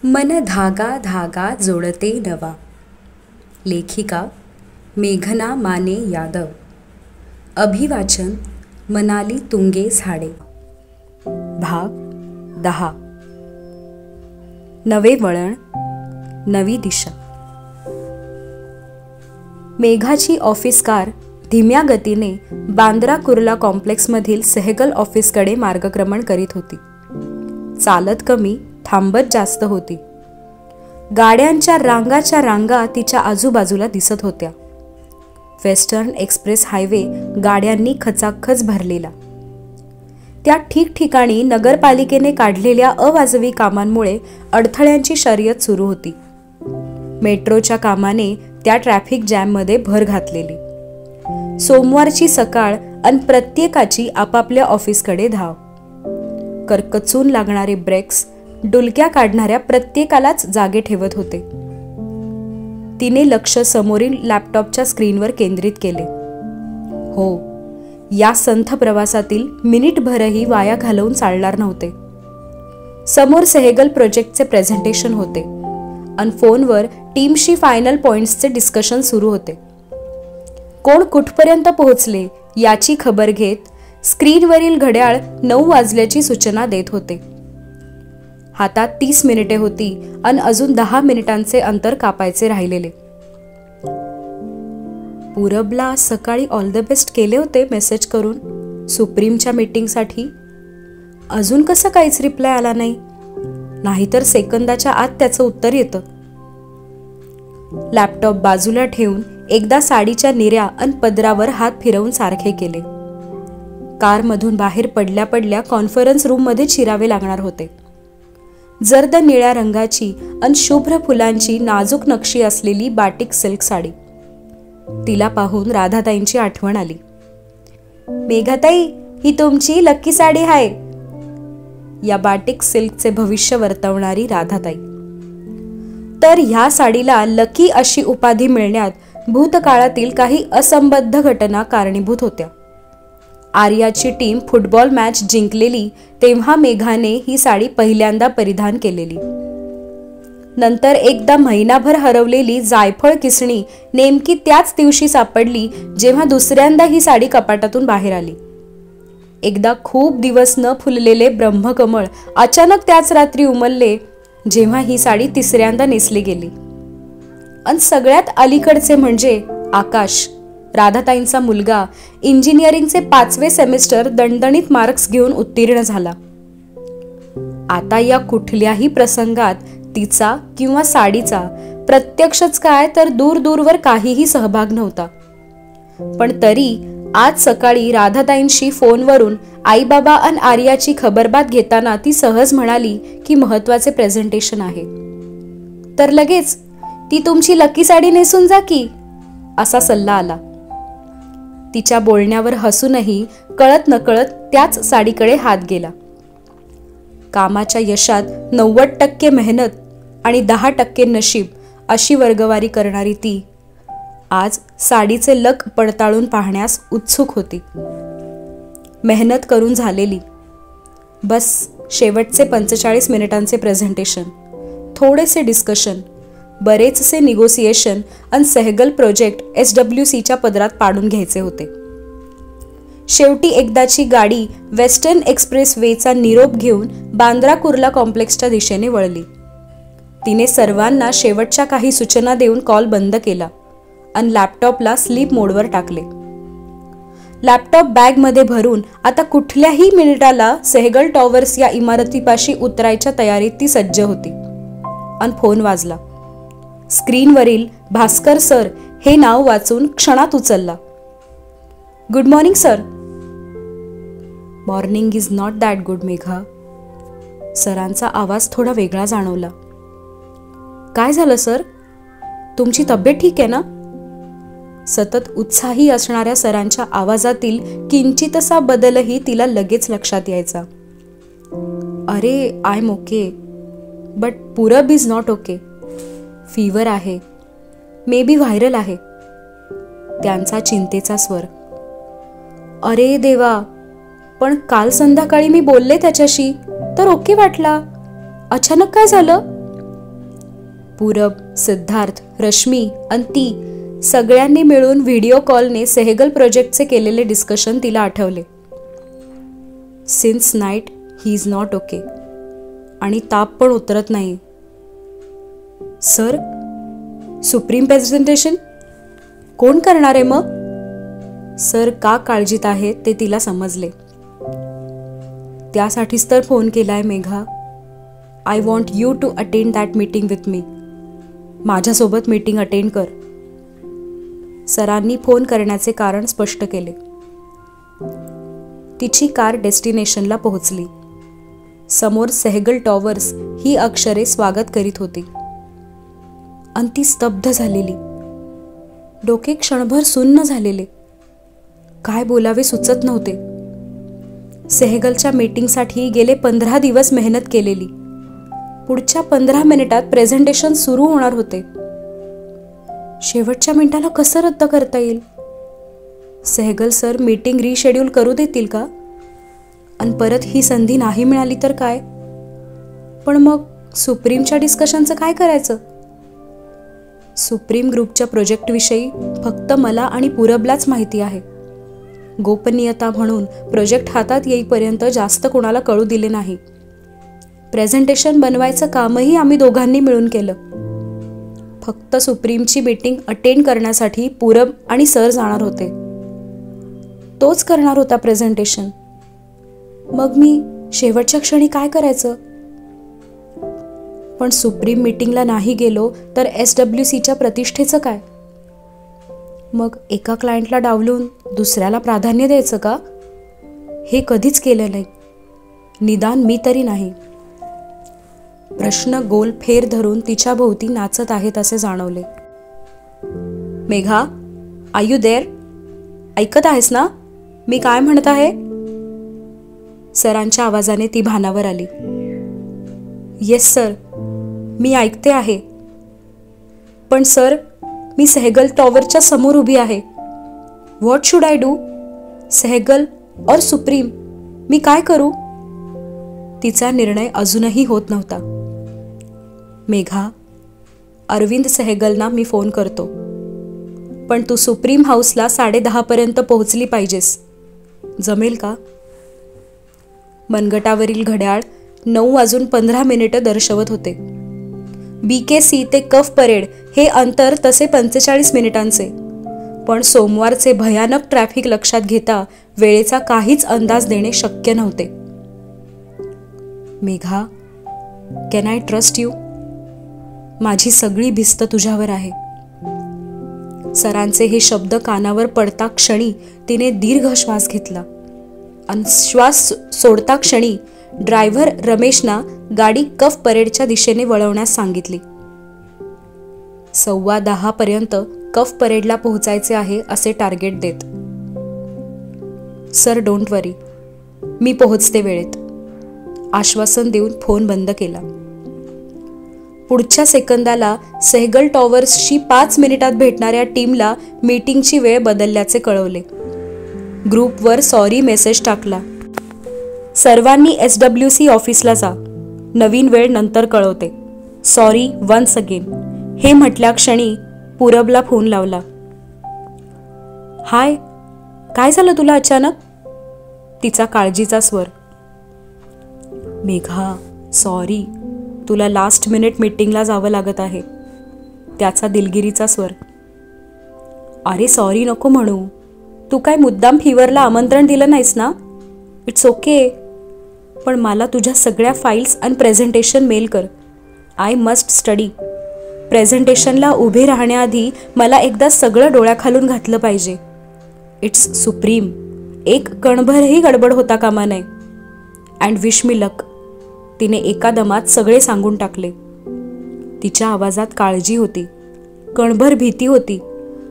मन धागा धागा जोडते नवा. लेखिका मेघना माने यादव. अभिवाचन मनाली तुंगे झाडे. भाग 10. नवे वळण, नवी दिशा. मेघाची ऑफिस कार धीम्या गतीने बांद्रा कुर्ला कॉम्प्लेक्समधील सेहगल ऑफिसकडे मार्गक्रमण करीत होती. चालत कमी, थांबत जास्त होती. गाड्यांच्या रांगाच्या रांगा तिच्या आजूबाजूला दिसत होत्या. वेस्टर्न एक्सप्रेस हायवे गाड्यांनी खचाखच भरलेला. त्या ठिकठिकाणी नगरपालिकेने काढलेल्या अवाजवी कामांमुळे अडथळ्यांची शर्यत सुरू होती. मेट्रोच्या कामाने त्या ट्रॅफिक जॅममध्ये भर घातलेली. सोमवारची सकाळ आणि प्रत्येकाची आपापल्या ऑफिसकडे धाव. करकचून लागणारे ब्रेक्स डुलक्या काढणाऱ्या प्रत्येकालाच जागे ठेवत होते. तिने लक्ष समोरील लॅपटॉपच्या स्क्रीनवर केंद्रित केले. हो, या संथ प्रवासातील मिनिटभरही वाया घालवून चालणार नव्हते. समोर सेहगल प्रोजेक्टचे प्रेझेंटेशन होते आणि फोनवर टीमशी फायनल पॉइंट्सचे डिस्कशन सुरू होते. कोण कुठपर्यंत पोहोचले याची खबर घेत स्क्रीनवरील घड्याळ 9 वाजल्याची सूचना देत होते. हातात 30 मिनिटे होती आणि अजून 10 मिनिटांचे अंतर कापायचे राहिलेले. पूरबला सकाळी ऑल द बेस्ट केले होते मेसेज करून सुप्रीमच्या मीटिंगसाठी. अजून कसं काहीच रिप्लाय आला नाही. नाहीतर सेकंदाच्या आत त्याचं उत्तर येतं. लॅपटॉप बाजूला ठेवून एकदा साडीच्या निऱ्या आणि पदरावर हात फिरवून सारखे केले. कारमधून बाहेर पडल्या पडल्या कॉन्फरन्स रूममध्ये शिरावे लागणार होते. जर्द निळ्या रंगाची आणि शुभ्र फुलांची नाजूक नक्षी असलेली बाटिक सिल्क साडी. तिला पाहून राधाताईंची आठवण आली. मेघाताई, ही तुमची लक्की साडी आहे. या बाटिक सिल्कचे भविष्य वर्तवणारी राधाताई. तर ह्या साडीला लकी अशी उपाधी मिळण्यात भूतकाळातील काही असंबद्ध घटना कारणीभूत होत्या. आर्याची टीम फुटबॉल मॅच जिंकलेली तेव्हा मेघाने ही साडी पहिल्यांदा परिधान केलेली. नंतर एकदा महिनाभर हरवलेली जायफळ किसणी नेमकी त्याच दिवशी सापडली जेव्हा दुसऱ्यांदा ही साडी कपाटातून बाहेर आली. एकदा खूप दिवस न फुललेले ब्रह्मकमळ अचानक त्याच रात्री उमलले जेव्हा ही साडी तिसऱ्यांदा नेसली गेली. आणि सगळ्यात अलीकडचे म्हणजे आकाश, राधाताईंचा मुलगा, इंजिनिअरिंगचे 5वे सेमिस्टर दणदणीत मार्क्स घेऊन उत्तीर्ण झाला. आता या कुठल्याही प्रसंगात तिचा किंवा साडीचा प्रत्यक्षच काय तर दूरवर काहीही सहभाग नव्हता. पण तरी आज सकाळी राधाताईंशी फोनवरून आईबाबा आणि आर्याची खबरबात घेताना ती सहज म्हणाली की महत्वाचे प्रेझेंटेशन आहे. तर लगेच ती तुमची लकी साडी नेसून जा की, असा सल्ला आला. तिच्या बोलण्यावर हसूनही कळत नकळत त्याच साडीकडे हात गेला. कामाच्या यशात 90% मेहनत आणि 10% नशीब अशी वर्गवारी करणारी ती आज साडीचे लक पडताळून पाहण्यास उत्सुक होती. मेहनत करून झालेली. बस शेवटचे 45 मिनिटांचे प्रेझेंटेशन, थोडेसे डिस्कशन, बरेचसे निगोसिएशन आणि सेहगल प्रोजेक्ट SWCच्या पदरात पाडून घ्यायचे होते. शेवटी एकदाची गाडी वेस्टर्न एक्सप्रेस वेचा निरोप घेऊन बांद्रा कुर्ला कॉम्प्लेक्सच्या दिशेने वळली. तिने सर्वांना शेवटच्या काही सूचना देऊन कॉल बंद केला आणि लॅपटॉपला स्लीप मोडवर टाकले. लॅपटॉप बॅगमध्ये भरून आता कुठल्याही मिनिटाला सेहगल टॉवर्स या इमारतीपाशी उतरायच्या तयारीत ती सज्ज होती. आणि फोन वाजला. स्क्रीनवरील भास्कर सर हे नाव वाचून क्षणात उचलला. Good morning sir. Morning is not that good Megha. सरांचा आवाज थोडा वेगळा जाणवला. काय झालं सर? तुमची तब्येत ठीक आहे ना? सतत उत्साही असणाऱ्या सरांच्या आवाजातील किंचितसा बदलही तिला लगेच लक्षात यायचा. अरे, आय एम ओके, बट पूरब इज नॉट ओके. फीवर आहे, मे बी व्हायरल आहे. त्यांचा चिंतेचा स्वर. अरे देवा, पण काल संध्याकाळी मी बोलले त्याच्याशी तर ओके वाटला. अचानक काय झालं? पूरब, सिद्धार्थ, रश्मी आणि ती सगळ्यांनी मिळून व्हिडिओ कॉलने सेहगल प्रोजेक्टचे केलेले डिस्कशन तिला Athawale. Since night he is not okay. आणि ताप पण उतरत नाही. सर, सुप्रीम प्रेझेंटेशन कोण करणार आहे मग? सर का काळजीत आहेत ते तिला समजले. त्यासाठीच तर फोन केलाय Megha. I want you to attend that meeting with me. माझ्यासोबत मीटिंग अटेंड कर. सरांनी फोन करण्याचे कारण स्पष्ट केले. तिची कार डेस्टिनेशनला पोहोचली. समोर सेहगल टॉवर्स ही अक्षरे स्वागत करीत होती. आणि ती स्तब्ध झालेली. डोके क्षणभर सुन्न झालेले. काय बोलावे सुचत नव्हते. सेहगलच्या मीटिंगसाठी गेले 15 दिवस मेहनत केलेली. पुढच्या 15 मिनिटात प्रेझेंटेशन सुरू होणार होते. शेवटच्या मिनिटाला कसं रद्द करता येईल? सेहगल सर मीटिंग रिशेड्यूल करू देतील का? आणि परत ही संधी नाही मिळाली तर काय? पण मग सुप्रीमच्या डिस्कशनचं काय करायचं? सुप्रीम ग्रुपच्या प्रोजेक्टविषयी फक्त मला आणि पूरबलाच माहिती आहे. गोपनीयता म्हणून प्रोजेक्ट हातात येईपर्यंत जास्त कोणाला कळू दिले नाही. प्रेझेंटेशन बनवायचं कामही आम्ही दोघांनी मिळून केलं. फक्त सुप्रीमची मीटिंग अटेंड करण्यासाठी पूरब आणि सर जाणार होते. तोच करणार होता प्रेझेंटेशन. मग मी शेवटच्या क्षणी काय करायचं? पण सुप्रीम मीटिंगला नाही गेलो तर SWCच्या प्रतिष्ठेचं काय? मग एका क्लायंटला डावलून दुसऱ्याला प्राधान्य द्यायचं का? हे कधीच केलं नाही. निदान मी तरी नाही. प्रश्न गोल फेर धरून तिच्या भोवती नाचत आहेत असे जाणवले. Megha, are you there? ऐकत आहेस ना मी काय म्हणत आहे? सरांच्या आवाजाने ती भानावर आली. येस सर, मी ऐकते आहे. पण सर, मी सेहगल टॉवरच्या समोर उभी आहे. What should I do? Sehgal और सुप्रीम, मी काय करू? तिचा निर्णय अजूनही होत नव्हता. मेघा, अरविंद सेहगलना मी फोन करतो. पण तू सुप्रीम हाऊसला 10:30 पोहोचली पाहिजेस. जमेल का? मनगटावरील घड्याळ 9:15 दर्शवत होते. BKC ते कफ परेड हे अंतर तसे 45 मिनिटांचे. पण सोमवारचे भयानक ट्रॅफिक लक्षात घेता वेळेचा काहीच अंदाज देणे शक्य नव्हते. Megha, can I trust you? माझी सगळी भिस्त तुझ्यावर आहे. सरांचे हे शब्द कानावर पडता क्षणी तिने दीर्घ श्वास घेतला. आणि श्वास सोडता क्षणी ड्रायव्हर रमेशना गाडी कफ परेडच्या दिशेने वळवण्यास सांगितली. 10:15 कफ परेडला पोहोचायचे आहे असे टार्गेट देत. सर डोंट वरी, मी पोहोचते वेळेत, आश्वासन देऊन फोन बंद केला. पुढच्या सेकंदाला सेहगल टॉवर्सशी 5 मिनिटात भेटणाऱ्या टीमला मीटिंगची वेळ बदलल्याचे कळवले. ग्रुपवर सॉरी मेसेज टाकला. सर्वांनी SWC ऑफिसला जा, नवीन वेळ नंतर कळवते. Sorry once again. हे म्हटल्या क्षणी पूरबला फोन लावला. हाय, काय झालं तुला अचानक? तिचा काळजीचा स्वर. मेघा, सॉरी, तुला लास्ट मिनिट मीटिंगला जावं लागत आहे. त्याचा दिलगिरीचा स्वर. अरे सॉरी नको म्हणू. तू काय मुद्दाम फीवरला आमंत्रण दिलं नाहीस ना? It's okay. पण मला तुझ्या सगळ्या फाईल्स आणि प्रेझेंटेशन मेल कर. I must study. प्रेझेंटेशनला उभे राहण्याआधी मला एकदा सगळं डोळ्याखालून घातलं पाहिजे. It's supreme. एक कणभरही गडबड होता कामा नये. And wish me luck. तिने एका दमात सगळे सांगून टाकले. तिच्या आवाजात काळजी होती, कणभर भीती होती,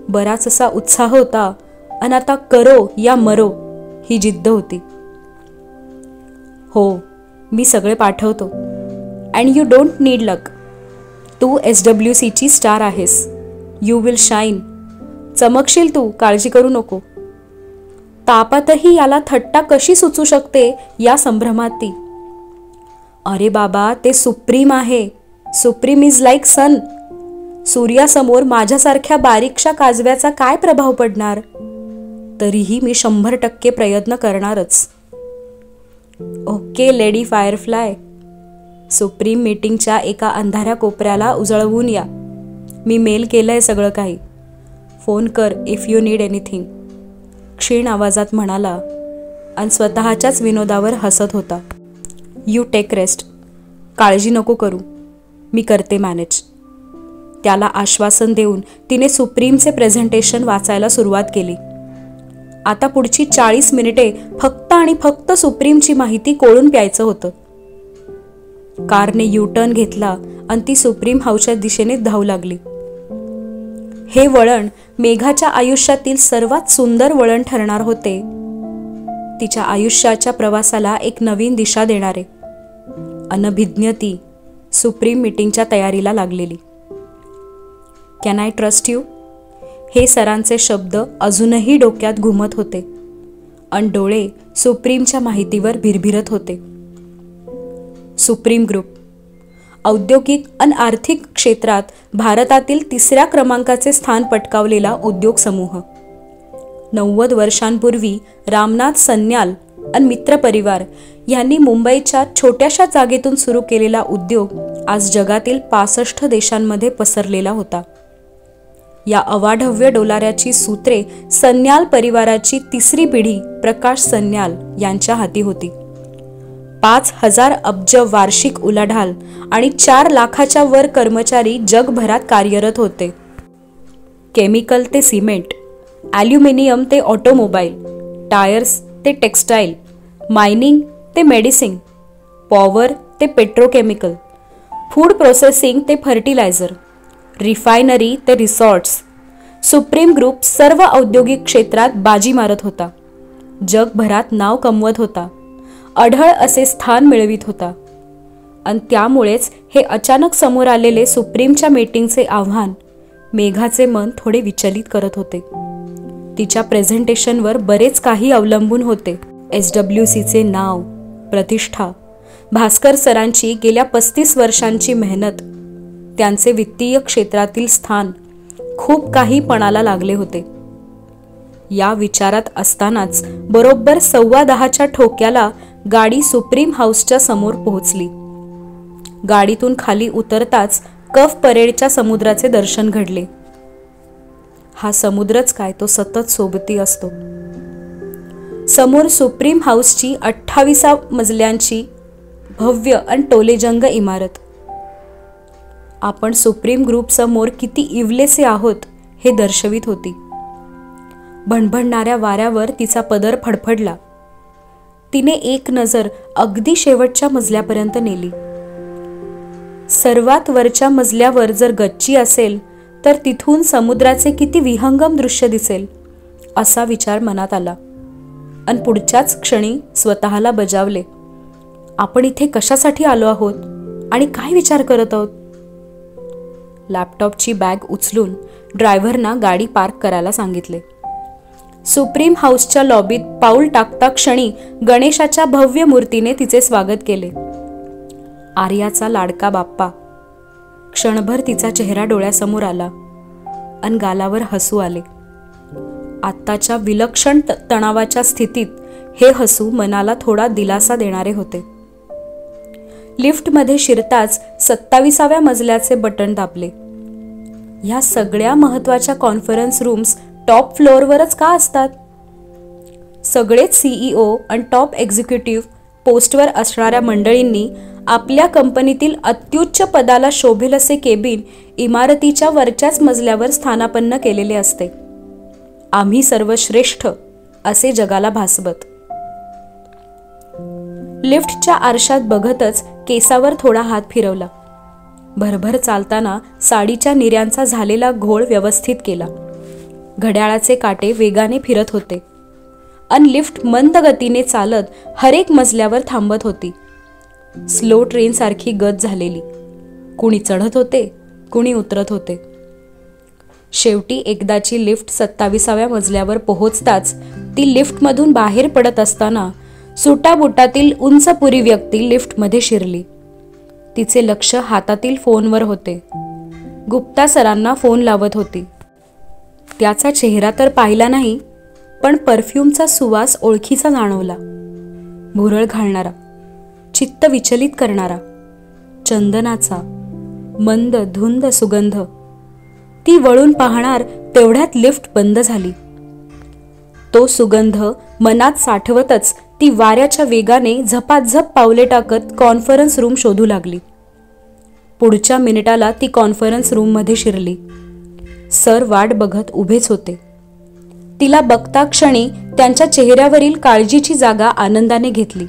बराच असा उत्साह होता, आणि आता करो या मरो ही जिद्द होती. हो, मी सगळे पाठवतो. And you don't need luck. तू SWCची स्टार आहेस. You will shine. चमकशील तू, काळजी करू नको. तापातही याला थट्टा कशी सुचू शकते या संभ्रमात ती. अरे बाबा, ते सुप्रीम आहे. सुप्रीम इज लाईक सन. सूर्यासमोर माझ्यासारख्या बारीकशा काजव्याचा काय प्रभाव पडणार? तरीही मी 100% प्रयत्न करणारच. Okay lady फायरफ्लाय. सुप्रीम मीटिंगच्या एका अंधाऱ्या कोपऱ्याला उजळवून या. मी मेल केलंय सगळं काही. फोन कर इफ यू नीड एनिथिंग. क्षीण आवाजात म्हणाला आणि स्वतःच्याच विनोदावर हसत होता. You take rest. काळजी नको करू, मी करते मॅनेज. त्याला आश्वासन देऊन तिने सुप्रीमचे प्रेझेंटेशन वाचायला सुरुवात केली. आता पुढची 40 मिनिटे फक्त आणि फक्त सुप्रीमची माहिती कोळून प्यायचं होतं. कारने यू-टर्न घेतला आणि ती सुप्रीम हाऊसच्या दिशेने धावू लागली. हे वळण मेघाच्या आयुष्यातील सर्वात सुंदर वळण ठरणार होते. तिच्या आयुष्याच्या प्रवासाला एक नवीन दिशा देणारे. अनभिज्ञ ती सुप्रीम मीटिंगच्या तयारीला लागलेली. Can I trust you? हे सरांचे शब्द अजूनही डोक्यात घुमत होते आणि डोळे सुप्रीमच्या माहितीवर भिरभिरत होते. सुप्रीम ग्रुप औद्योगिक आणि आर्थिक क्षेत्रात भारतातील 3ऱ्या क्रमांकाचे स्थान पटकावलेला उद्योग समूह. 90 वर्षांपूर्वी रामनाथ सन्याल आणि मित्रपरिवार यांनी मुंबईच्या छोट्याशा जागेतून सुरू केलेला उद्योग आज जगातील 65 देशांमध्ये पसरलेला होता. या अवाढव्य डोलाऱ्याची सूत्रे सन्याल परिवाराची 3री पिढी प्रकाश सन्याल यांच्या हाती होती. 5,000 अब्ज वार्षिक उलाढाल आणि 4 लाखाच्या वर कर्मचारी जगभरात कार्यरत होते. केमिकल ते सिमेंट, ॲल्युमिनियम ते ऑटोमोबाईल, टायर्स ते टेक्स्टाईल, मायनिंग ते मेडिसिन, पॉवर ते पेट्रोकेमिकल, फूड प्रोसेसिंग ते फर्टिलायझर, रिफायनरी ते रिसॉर्ट्स. सुप्रीम ग्रुप सर्व औद्योगिक क्षेत्रात बाजी मारत होता. जगभरात नाव कमवत होता. अढळ असे स्थान मिळवित होता. आणि त्यामुळेच हे अचानक समोर आलेले सुप्रीमच्या मीटिंगचे आव्हान मेघाचे मन थोडे विचलित करत होते. तिच्या प्रेझेंटेशनवर बरेच काही अवलंबून होते. SWCचे नाव, प्रतिष्ठा, भास्कर सरांची गेल्या 35 वर्षांची मेहनत, त्यांचे वित्तीय क्षेत्रातील स्थान, खूप काही पणाला लागले होते. या विचारात असतानाच बरोबर 10:15च्या ठोक्याला गाडी सुप्रीम हाऊसच्या समोर पोहोचली. गाडीतून खाली उतरताच कफ परेडच्या समुद्राचे दर्शन घडले. हा समुद्रच काय, तो सतत सोबती असतो. समोर सुप्रीम हाऊसची 28 मजल्यांची भव्य आणि टोलेजंग इमारत. आपण सुप्रीम ग्रुप समोर किती इवलेसे आहोत हे दर्शवित होती. भणभणणाऱ्या वाऱ्यावर तिचा पदर फडफडला. तिने एक नजर अगदी शेवटच्या मजल्यापर्यंत नेली. सर्वात वरच्या मजल्यावर जर गच्ची असेल तर तिथून समुद्राचे किती विहंगम दृश्य दिसेल असा विचार मनात आला. आणि पुढच्याच क्षणी स्वतःला बजावले, आपण इथे कशासाठी आलो आहोत आणि काय विचार करत आहोत. लॅपटॉपची बॅग उचलून ड्रायव्हरना गाडी पार्क करायला सांगितले. सुप्रीम हाऊसच्या लॉबीत पाऊल टाकता क्षणी गणेशाच्या भव्य मूर्तीने तिचे स्वागत केले. आर्याचा लाडका बाप्पा. क्षणभर तिचा चेहरा डोळ्यासमोर आला आणि गालावर हसू आले. आत्ताच्या विलक्षण तणावाच्या स्थितीत हे हसू मनाला थोडा दिलासा देणारे होते. लिफ्टमध्ये शिरताच 27व्या मजल्याचे बटन दाबले. ह्या सगळ्या महत्त्वाच्या कॉन्फरन्स रूम्स टॉप फ्लोअरवरच का असतात? सगळेच CEO आणि टॉप एक्झिक्युटिव्ह पोस्टवर असणाऱ्या मंडळींनी आपल्या कंपनीतील अत्युच्च पदाला शोभेल असे केबिन इमारतीच्या वरच्याच मजल्यावर स्थानापन्न केलेले असते. आम्ही सर्वश्रेष्ठ असे जगाला भासवत. लिफ्टच्या आरशात बघतच केसावर थोडा हात फिरवला. भरभर चालताना साडीच्या निऱ्यांचा झालेला घोळ व्यवस्थित केला. घड्याळाचे काटे वेगाने फिरत होते आणि लिफ्ट मंद गतीने चालत हरेक मजल्यावर थांबत होती. स्लो ट्रेन सारखी गत झालेली. कुणी चढत होते, कुणी उतरत होते. शेवटी एकदाची लिफ्ट 27व्या मजल्यावर पोहोचताच ती लिफ्टमधून बाहेर पडत असताना सुटाबुटातील उंचपुरी व्यक्ती लिफ्टमध्ये शिरली. तिचे लक्ष हातातील फोनवर होते. गुप्ता सरांना फोन लावत होती. त्याचा चेहरा तर पाहिला नाही, पण परफ्यूमचा सुवास ओळखीचा जाणवला. भुरळ घालणारा, चित्त विचलित करणारा, चंदनाचा मंद धुंद सुगंध. ती वळून पाहणार तेवढ्यात लिफ्ट बंद झाली. तो सुगंध मनात साठवतच ती वाऱ्याच्या वेगाने झपाझप पावले टाकत कॉन्फरन्स रूम शोधू लागली. पुढच्या मिनिटाला ती कॉन्फरन्स रूममध्ये शिरली. सर वाट बघत उभेच होते. तिला बघता क्षणी त्यांच्या चेहऱ्यावरील काळजीची जागा आनंदाने घेतली.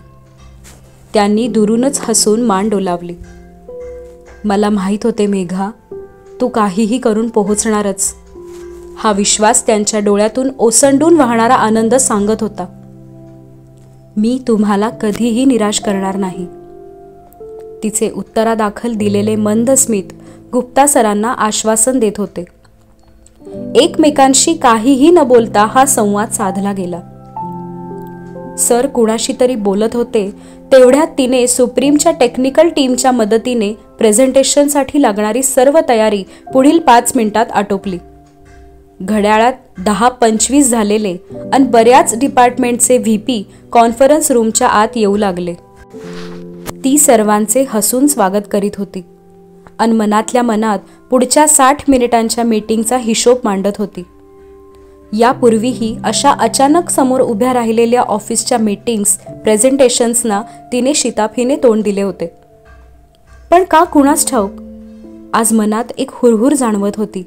त्यांनी दुरूनच हसून मान डोलावली. मला माहीत होते मेघा, तू काहीही करून पोहोचणारच. हा विश्वास त्यांच्या डोळ्यातून ओसंडून वाहणारा आनंद सांगत होता. मी तुम्हाला कधीही निराश करणार नाही. तिचे उत्तरादाखल दिलेले मंद स्मित गुप्ता सरांना आश्वासन देत होते. एकमेकांशी काहीही न बोलता हा संवाद साधला गेला. सर कुणाशी तरी बोलत होते तेवढ्यात तिने सुप्रीमच्या टेक्निकल टीमच्या मदतीने प्रेझेंटेशनसाठी लागणारी सर्व तयारी पुढील 5 मिनिटात आटोपली. घड्याळात 10:25 झालेले आणि बऱ्याच डिपार्टमेंटचे व्हीपी कॉन्फरन्स रूमच्या आत येऊ लागले. ती सर्वांचे हसून स्वागत करीत होती आणि मनातल्या मनात पुढच्या 60 मिनिटांच्या मीटिंगचा हिशोब मांडत होती. यापूर्वीही अशा अचानक समोर उभ्या राहिलेल्या ऑफिसच्या मीटिंग्स, प्रेझेंटेशन्सना तिने शिताफीने तोंड दिले होते. पण का कुणास ठाऊक आज मनात एक हुरहुर जाणवत होती.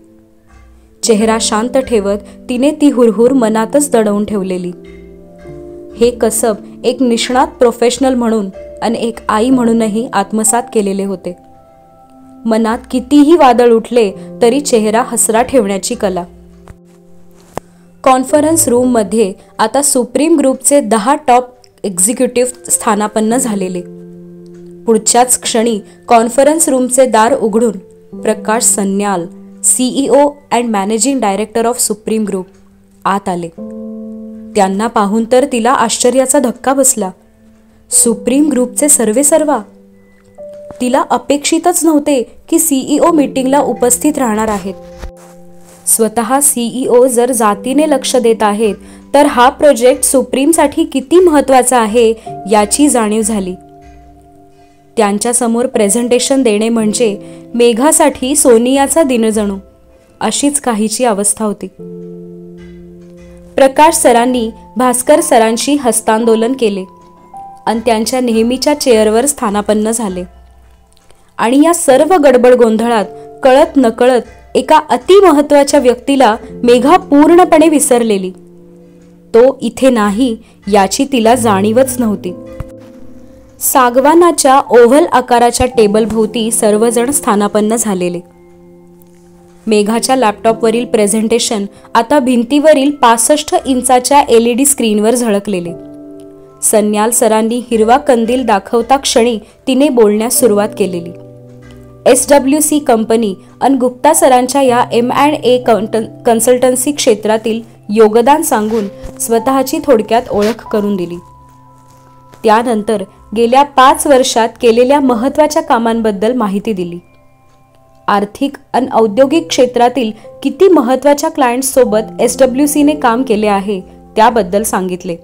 चेहरा शांत ठेवत तिने ती हुरहुर मनातच दडवून ठेवलेली. हे कसब एक निष्णात प्रोफेशनल म्हणून आणि एक आई म्हणूनही आत्मसात केलेले होते. मनात कितीही वादळ उठले तरी चेहरा हसरा ठेवण्याची कला. कॉन्फरन्स रूममध्ये आता सुप्रीम ग्रुपचे 10 टॉप एक्झिक्युटिव्ह स्थानापन्न झालेले. पुढच्याच क्षणी कॉन्फरन्स रूमचे दार उघडून Prakash Sanyal, CEO and managing director of Supreme Group आत आले. त्यांना पाहून तर तिला आश्चर्याचा धक्का बसला. सुप्रीम ग्रुपचे सर्वेसर्वा. तिला अपेक्षितच नव्हते की CEO मीटिंगला उपस्थित राहणार आहेत. स्वतः CEO जर जातीने लक्ष देत आहेत तर हा प्रोजेक्ट सुप्रीमसाठी किती महत्त्वाचा आहे याची जाणीव झाली. त्यांच्यासमोर प्रेझेंटेशन देणे म्हणजे मेघासाठी सोनियाचा दिनजणू अशीच काहीची अवस्था होती. प्रकाश सरांनी भास्कर सरांशी हस्तांदोलन केले आणि त्यांच्या नेहमीच्या चेअरवर स्थानापन्न झाले. आणि या सर्व गडबड गोंधळात कळत नकळत एका अतिमहत्वाच्या व्यक्तीला मेघा पूर्णपणे विसरलेली. तो इथे नाही याची तिला जाणीवच नव्हती. सागवानाच्या ओव्हल आकाराच्या टेबलभोवती सर्वजण स्थानापन्न झालेले. मेघाच्या लॅपटॉपवरील प्रेझेंटेशन आता भिंतीवरील 65 इंचाच्या LED स्क्रीनवर झळकलेले. सन्याल सरांनी हिरवा कंदील दाखवता क्षणी तिने बोलण्यास सुरुवात केलेली. SWC कंपनी आणि गुप्ता सरांच्या या M&A कन्सल्टन्सी क्षेत्रातील योगदान सांगून स्वतःची थोडक्यात ओळख करून दिली. त्यानंतर गेल्या 5 वर्षात केलेल्या महत्त्वाच्या कामांबद्दल माहिती दिली. आर्थिक आणि औद्योगिक क्षेत्रातील किती महत्त्वाच्या क्लायंट्ससोबत SWCने काम केले आहे त्याबद्दल सांगितले.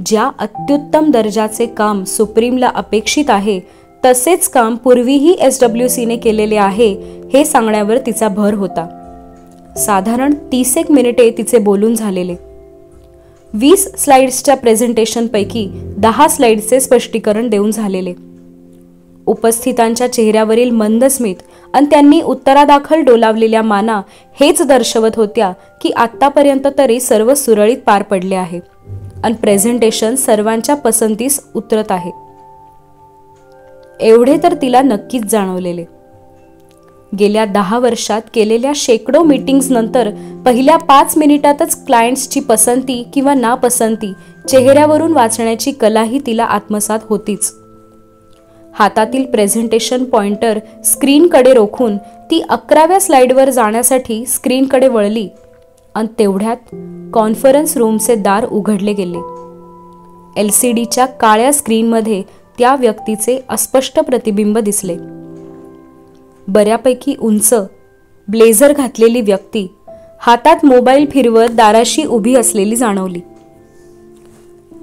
ज्या अत्युत्तम दर्जाचे काम सुप्रीमला अपेक्षित आहे तसेच काम पूर्वीही SWCने केलेले आहे हे सांगण्यावर तिचा भर होता. साधारण 30 मिनिटे तिचे बोलून झालेले. 20 स्लाइड्सच्या प्रेझेंटेशनपैकी 10 स्लाइड्सचे स्पष्टीकरण देऊन झालेले. उपस्थितांच्या चेहऱ्यावरील मंद स्मित आणि त्यांनी उत्तरादाखल डोलावलेल्या माना हेच दर्शवत होत्या की आत्तापर्यंत तरी सर्व सुरळीत पार पडले आहे आणि प्रेझेंटेशन सर्वांच्या पसंतीस उतरत आहे. एवढे तर तिला नक्कीच जाणवलेले. गेल्या 10 वर्षात केलेल्या शेकडो मीटिंग्स नंतर पहिल्या 5 मिनिटातच क्लायंट्सची पसंती किंवा नापसंती चेहऱ्यावरून वाचण्याची कलाही तिला आत्मसात होतीच. हातातील प्रेझेंटेशन पॉइंटर स्क्रीनकडे रोखून ती 11व्या स्लाइडवर जाण्यासाठी स्क्रीनकडे वळली आणि तेवढ्यात कॉन्फरन्स रूमचे दार उघडले गेले. LCDच्या काळ्या स्क्रीनमध्ये त्या व्यक्तीचे अस्पष्ट प्रतिबिंब दिसले. बऱ्यापैकी उंच ब्लेझर घातलेली व्यक्ती हातात मोबाईल फिरवत दाराशी उभी असलेली जाणवली.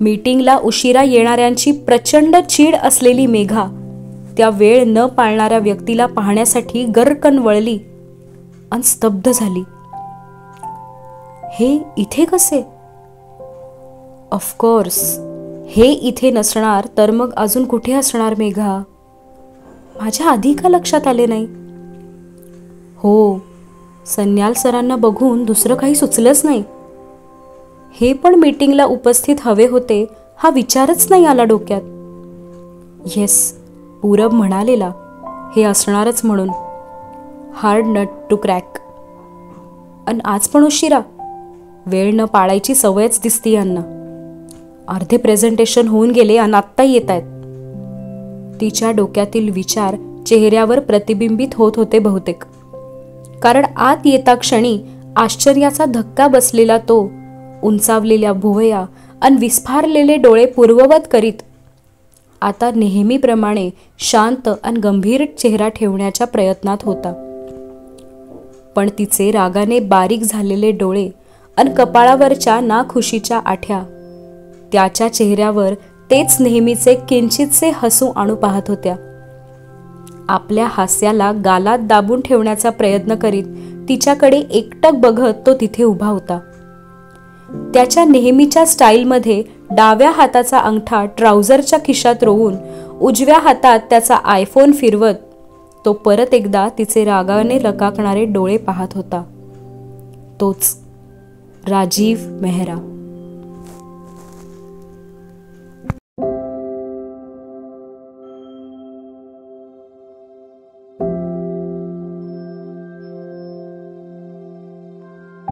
मीटिंगला उशिरा येणाऱ्यांची प्रचंड चीड असलेली मेघा त्या वेळ न पाळणाऱ्या व्यक्तीला पाहण्यासाठी गर्रकन वळली आणि स्तब्ध झाली. हे इथे कसे? ऑफकोर्स हे इथे नसणार तर मग अजून कुठे असणार मेघा? माझ्या आधी का लक्षात आले नाही? हो, सन्याल सरांना बघून दुसरं काही सुचलंच नाही. हे पण मीटिंगला उपस्थित हवे होते हा विचारच नाही आला डोक्यात. येस, पूरब म्हणालेला हे असणारच म्हणून. Hard nut to crack. आणि आज पण उशिरा? वेळ न पाळायची सवयच दिसती यांना. अर्धे प्रेझेंटेशन होऊन गेले आणि आत्ता येत आहेत. तिच्या डोक्यातील विचार चेहऱ्यावर प्रतिबिंबित होत होते बहुतेक. कारण आत येता क्षणी आश्चर्याचा धक्का बसलेला तो उंचावलेल्या भुवया आणि विस्फारलेले डोळे पूर्ववत करीत आता नेहमीप्रमाणे शांत आणि गंभीर चेहरा ठेवण्याच्या प्रयत्नात होता. पण तिचे रागाने बारीक झालेले डोळे आणि कपाळावरच्या नाखुशीच्या आठ्या त्याच्या चेहऱ्यावर तेच नेहमीचे किंचितसे हसू आणू पाहत होत्या. आपल्या हास्याला गालात दाबून ठेवण्याचा प्रयत्न करीत तिच्याकडे एकटक बघत तो तिथे उभा होता. त्याच्या नेहमीच्या स्टाईलमध्ये डाव्या हाताचा अंगठा ट्राउझरच्या खिशात रोवून उजव्या हातात त्याचा आयफोन फिरवत तो परत एकदा तिचे रागाने रकाकणारे डोळे पाहत होता. तोच राजीव मेहरा.